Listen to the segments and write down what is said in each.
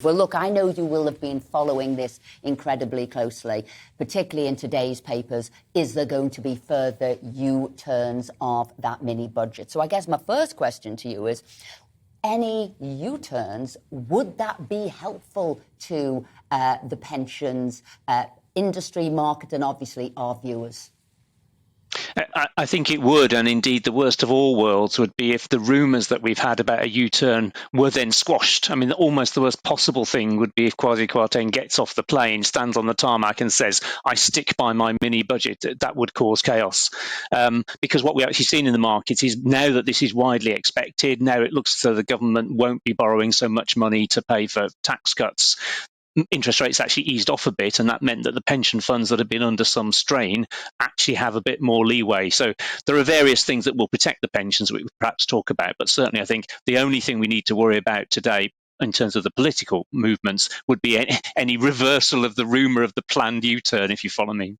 Well, look, I know you will have been following this incredibly closely, particularly in today's papers. Is there going to be further U-turns of that mini budget? So I guess my first question to you is, any U-turns, would that be helpful to the pensions industry, market, and obviously our viewers? I think it would, and indeed the worst of all worlds would be if the rumours that we've had about a U-turn were then squashed. I mean, almost the worst possible thing would be if Kwasi Kwarteng gets off the plane, stands on the tarmac and says, I stick by my mini budget. That would cause chaos. Because what we've actually seen in the markets is now that this is widely expected, now it looks as though the government won't be borrowing so much money to pay for tax cuts. Interest rates actually eased off a bit, and that meant that the pension funds that have been under some strain actually have a bit more leeway. So there are various things that will protect the pensions that we would perhaps talk about, but certainly I think the only thing we need to worry about today in terms of the political movements would be any reversal of the rumour of the planned U-turn, if you follow me.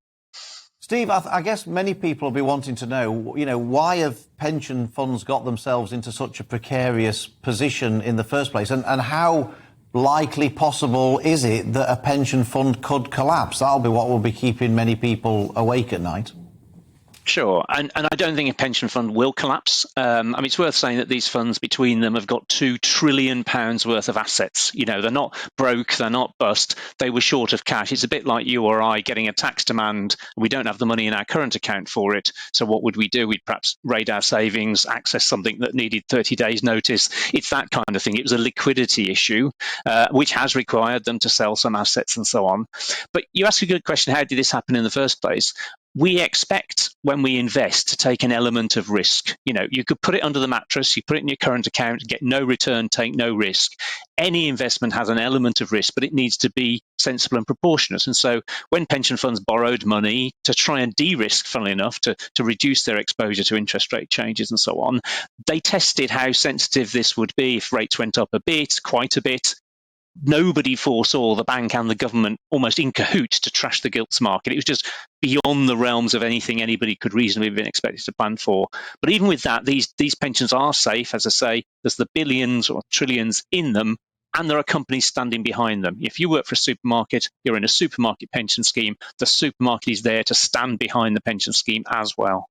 Steve, I guess many people will be wanting to know, why have pension funds got themselves into such a precarious position in the first place, and how likely possible is it that a pension fund could collapse? That'll be what will be keeping many people awake at night. Sure, and I don't think a pension fund will collapse. I mean, it's worth saying that these funds between them have got £2 trillion worth of assets. They're not broke, they're not bust, they were short of cash. It's a bit like you or I getting a tax demand. We don't have the money in our current account for it. So what would we do? We'd perhaps raid our savings, access something that needed 30 days notice. It's that kind of thing. It was a liquidity issue, which has required them to sell some assets and so on. But you ask a good question, how did this happen in the first place? We expect when we invest to take an element of risk. You could put it under the mattress, you put it in your current account, get no return, take no risk. Any investment has an element of risk, but it needs to be sensible and proportionate. And so when pension funds borrowed money to try and de-risk, funnily enough, to reduce their exposure to interest rate changes and so on, they tested how sensitive this would be if rates went up a bit, quite a bit. Nobody foresaw the bank and the government almost in cahoots to trash the gilts market. It was just beyond the realms of anything anybody could reasonably have been expected to plan for. But even with that, these pensions are safe. As I say, there's the billions or trillions in them, and there are companies standing behind them. If you work for a supermarket, you're in a supermarket pension scheme, the supermarket is there to stand behind the pension scheme as well.